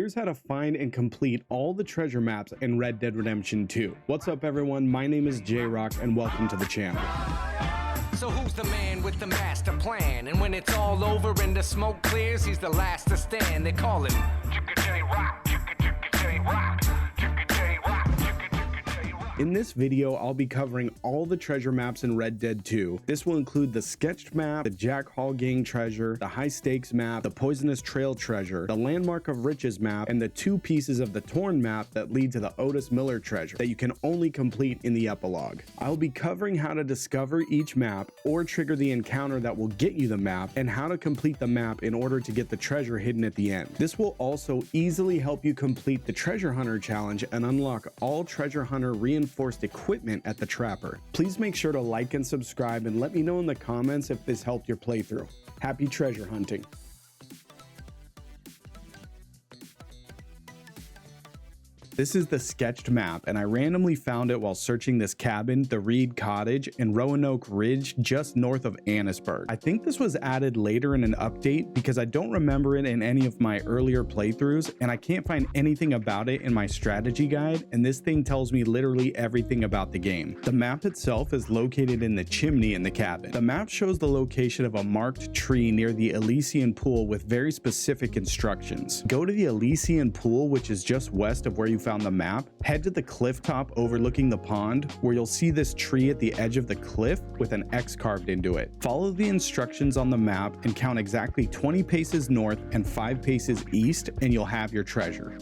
Here's how to find and complete all the treasure maps in Red Dead Redemption 2. What's up everyone, my name is J-roK and welcome to the channel. So who's the man with the master plan? And when it's all over and the smoke clears, he's the last to stand. They call him J-roK, J-roK. In this video, I'll be covering all the treasure maps in Red Dead 2. This will include the sketched map, the J-roK Gang treasure, the high stakes map, the poisonous trail treasure, the landmark of riches map, and the 2 pieces of the torn map that lead to the Otis Miller treasure that you can only complete in the epilogue. I'll be covering how to discover each map or trigger the encounter that will get you the map, and how to complete the map in order to get the treasure hidden at the end. This will also easily help you complete the treasure hunter challenge and unlock all treasure hunter reinforced equipment at the trapper. Please make sure to like and subscribe and let me know in the comments if this helped your playthrough. Happy treasure hunting. This is the sketched map, and I randomly found it while searching this cabin, the Reed Cottage, in Roanoke Ridge, just north of Annisburg. I think this was added later in an update because I don't remember it in any of my earlier playthroughs, and I can't find anything about it in my strategy guide, and this thing tells me literally everything about the game. The map itself is located in the chimney in the cabin. The map shows the location of a marked tree near the Elysian Pool with very specific instructions. Go to the Elysian Pool, which is just west of where you found the map, head to the cliff top overlooking the pond, where you'll see this tree at the edge of the cliff with an X carved into it. Follow the instructions on the map and count exactly 20 paces north and 5 paces east, and you'll have your treasure.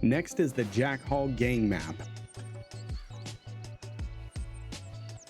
Next is the J-roK Gang map.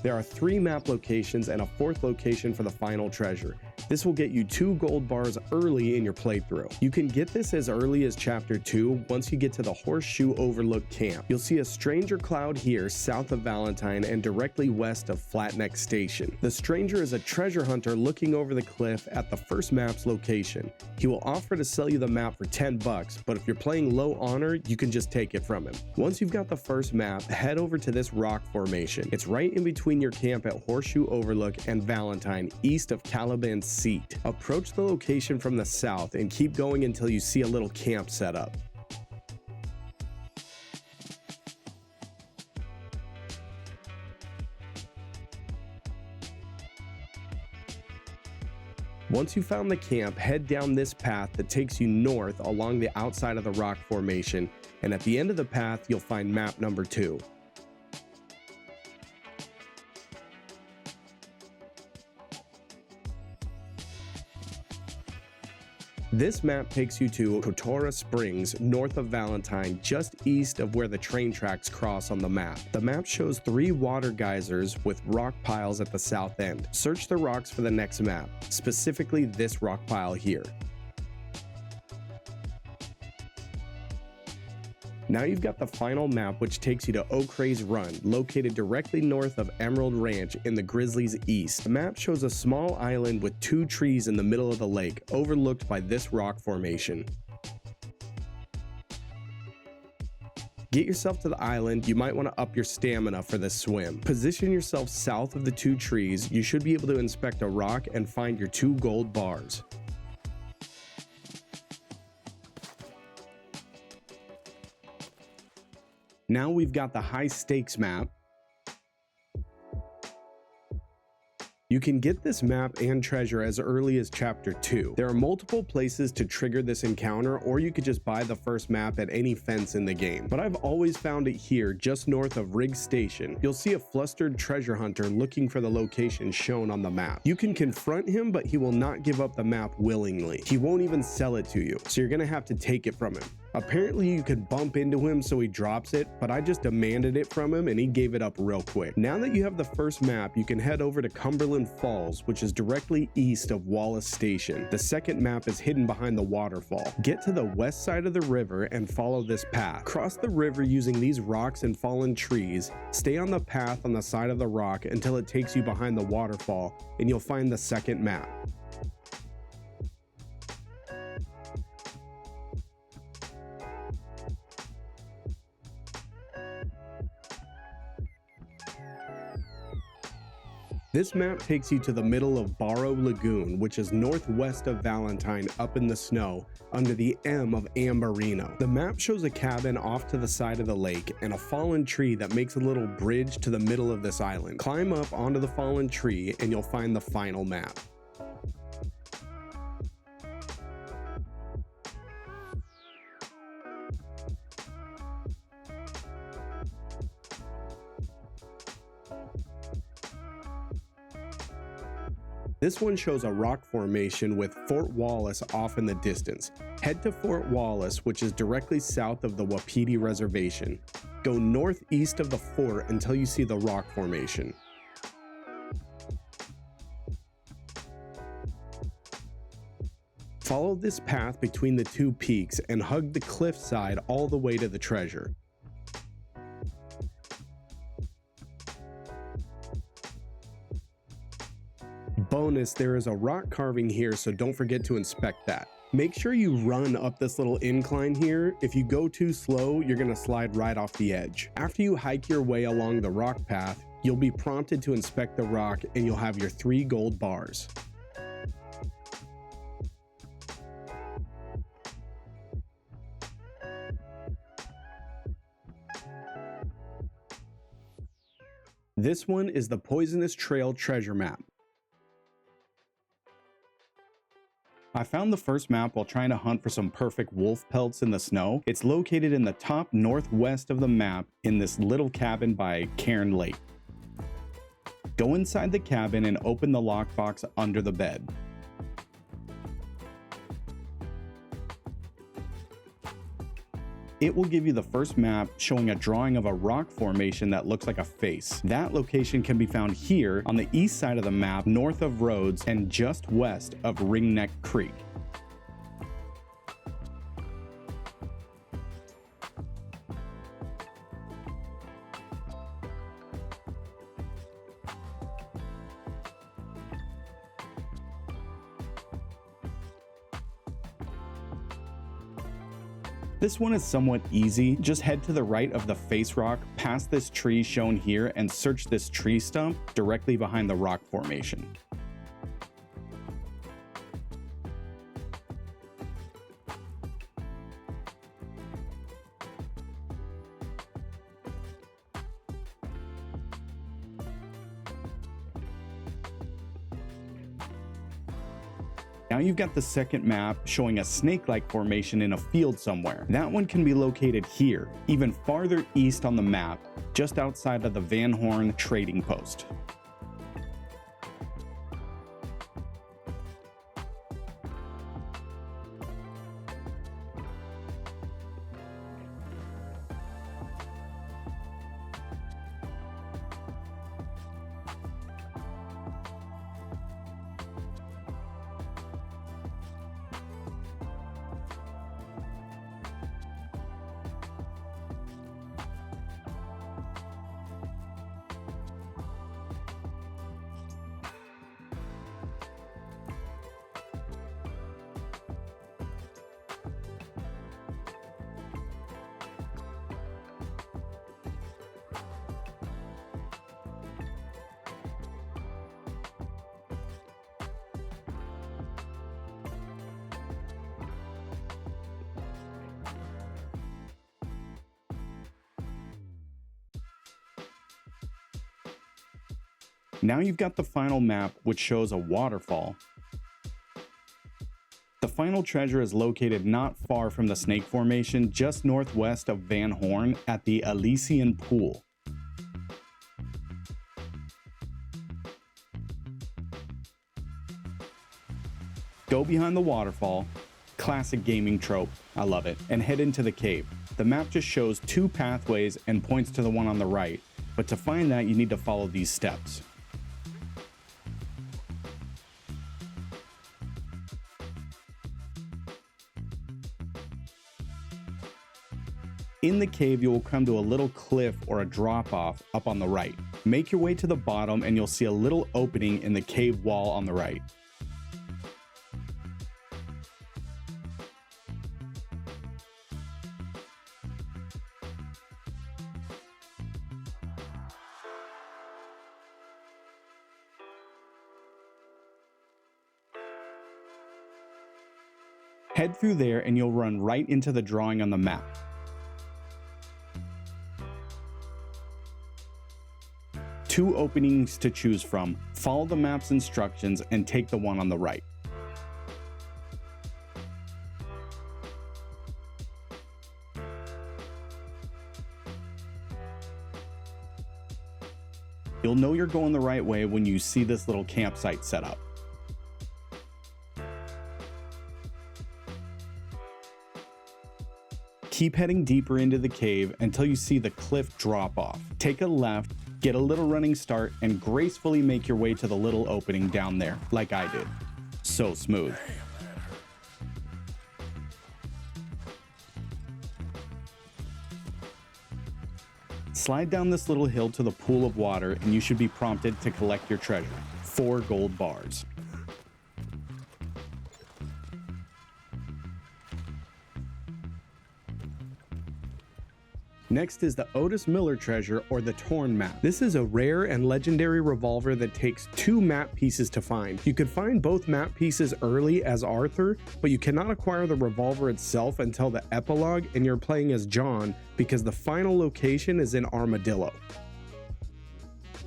There are 3 map locations and a 4th location for the final treasure. This will get you 2 gold bars early in your playthrough. You can get this as early as Chapter 2 once you get to the Horseshoe Overlook camp. You'll see a stranger cloud here south of Valentine and directly west of Flatneck Station. The stranger is a treasure hunter looking over the cliff at the first map's location. He will offer to sell you the map for 10 bucks, but if you're playing low honor, you can just take it from him. Once you've got the first map, head over to this rock formation. It's right in between your camp at Horseshoe Overlook and Valentine, east of Caliban Seat. Approach the location from the south and keep going until you see a little camp set up. Once you found the camp, head down this path that takes you north along the outside of the rock formation, and at the end of the path you'll find map number 2. This map takes you to Kotora Springs, north of Valentine, just east of where the train tracks cross on the map. The map shows 3 water geysers with rock piles at the south end. Search the rocks for the next map, specifically this rock pile here. Now you've got the final map, which takes you to O'Crea's Run, located directly north of Emerald Ranch in the Grizzlies East. The map shows a small island with 2 trees in the middle of the lake, overlooked by this rock formation. Get yourself to the island. You might want to up your stamina for this swim. Position yourself south of the 2 trees. You should be able to inspect a rock and find your 2 gold bars. Now we've got the high stakes map. You can get this map and treasure as early as Chapter 2. There are multiple places to trigger this encounter, or you could just buy the first map at any fence in the game. But I've always found it here, just north of Riggs Station. You'll see a flustered treasure hunter looking for the location shown on the map. You can confront him, but he will not give up the map willingly. He won't even sell it to you, so you're gonna have to take it from him. Apparently you could bump into him so he drops it, but I just demanded it from him and he gave it up real quick. Now that you have the first map, you can head over to Cumberland Falls, which is directly east of Wallace Station. The second map is hidden behind the waterfall. Get to the west side of the river and follow this path. Cross the river using these rocks and fallen trees. Stay on the path on the side of the rock until it takes you behind the waterfall, and you'll find the second map. This map takes you to the middle of Barrow Lagoon, which is northwest of Valentine up in the snow under the M of Amberino. The map shows a cabin off to the side of the lake and a fallen tree that makes a little bridge to the middle of this island. Climb up onto the fallen tree and you'll find the final map. This one shows a rock formation with Fort Wallace off in the distance. Head to Fort Wallace, which is directly south of the Wapiti Reservation. Go northeast of the fort until you see the rock formation. Follow this path between the two peaks and hug the cliffside all the way to the treasure. Bonus, there is a rock carving here, so don't forget to inspect that. Make sure you run up this little incline here. If you go too slow, you're gonna slide right off the edge. After you hike your way along the rock path, you'll be prompted to inspect the rock and you'll have your 3 gold bars. This one is the Poisonous Trail treasure map. I found the first map while trying to hunt for some perfect wolf pelts in the snow. It's located in the top northwest of the map in this little cabin by Cairn Lake. Go inside the cabin and open the lockbox under the bed. It will give you the first map showing a drawing of a rock formation that looks like a face. That location can be found here on the east side of the map, north of Rhodes and just west of Ringneck Creek. This one is somewhat easy. Just head to the right of the face rock, past this tree shown here, and search this tree stump directly behind the rock formation. Now you've got the second map showing a snake-like formation in a field somewhere. That one can be located here, even farther east on the map, just outside of the Van Horn trading post. Now you've got the final map, which shows a waterfall. The final treasure is located not far from the snake formation, just northwest of Van Horn at the Elysian Pool. Go behind the waterfall, classic gaming trope, I love it, and head into the cave. The map just shows 2 pathways and points to the one on the right, but to find that you need to follow these steps. In the cave, you will come to a little cliff or a drop-off up on the right. Make your way to the bottom and you'll see a little opening in the cave wall on the right. Head through there and you'll run right into the drawing on the map. Two openings to choose from. Follow the map's instructions and take the one on the right. You'll know you're going the right way when you see this little campsite set up. Keep heading deeper into the cave until you see the cliff drop off. Take a left, get a little running start, and gracefully make your way to the little opening down there, like I did. So smooth. Slide down this little hill to the pool of water and you should be prompted to collect your treasure, 4 gold bars. Next is the Otis Miller treasure, or the Torn map. This is a rare and legendary revolver that takes 2 map pieces to find. You could find both map pieces early as Arthur, but you cannot acquire the revolver itself until the epilogue and you're playing as John, because the final location is in Armadillo.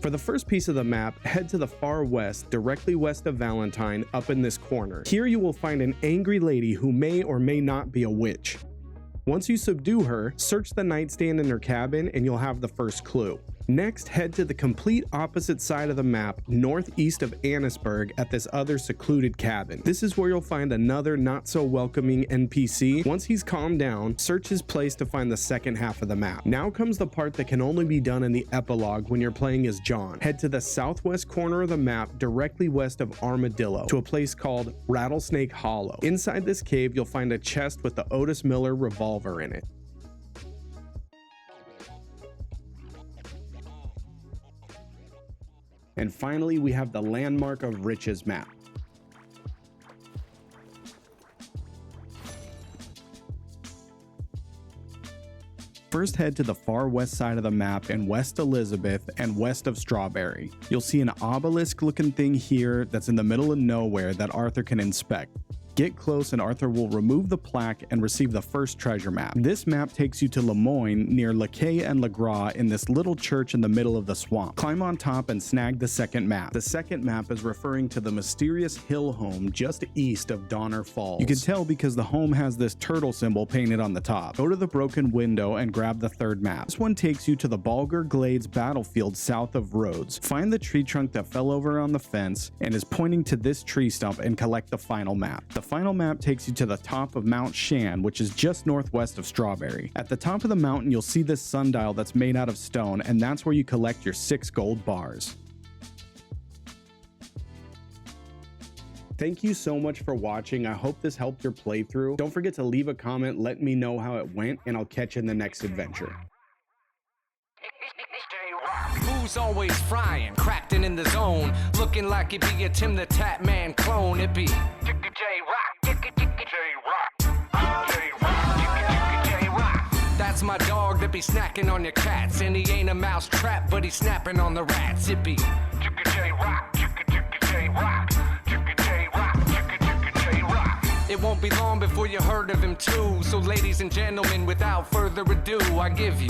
For the first piece of the map, head to the far west, directly west of Valentine, up in this corner. Here you will find an angry lady who may or may not be a witch. Once you subdue her, search the nightstand in her cabin and you'll have the first clue. Next, head to the complete opposite side of the map, northeast of Annisburg, at this other secluded cabin. This is where you'll find another not so welcoming NPC. Once he's calmed down, search his place to find the second half of the map. Now comes the part that can only be done in the epilogue when you're playing as John. Head to the southwest corner of the map, directly west of Armadillo, to a place called Rattlesnake Hollow. Inside this cave, you'll find a chest with the Otis Miller revolver in it. And finally, we have the Landmark of Riches map. First, head to the far west side of the map in West Elizabeth and west of Strawberry. You'll see an obelisk looking thing here that's in the middle of nowhere that Arthur can inspect. Get close and Arthur will remove the plaque and receive the first treasure map. This map takes you to Lemoyne near LeCay and LeGras in this little church in the middle of the swamp. Climb on top and snag the second map. The second map is referring to the mysterious hill home just east of Donner Falls. You can tell because the home has this turtle symbol painted on the top. Go to the broken window and grab the third map. This one takes you to the Bulgar Glades battlefield south of Rhodes. Find the tree trunk that fell over on the fence and is pointing to this tree stump and collect the final map. The final map takes you to the top of Mount Shan, which is just northwest of Strawberry. At the top of the mountain, you'll see this sundial that's made out of stone, and that's where you collect your 6 gold bars. Thank you so much for watching. I hope this helped your playthrough. Don't forget to leave a comment, let me know how it went, and I'll catch you in the next adventure. Who's always frying, crafting in the zone, looking like he'd be a Tim the Tap Man clone. It be J-roK, J-roK. That's my dog that be snacking on your cats, and he ain't a mouse trap, but he's snapping on the rats. It be J-roK, J-roK. It won't be long before you heard of him too. So ladies and gentlemen, without further ado, I give you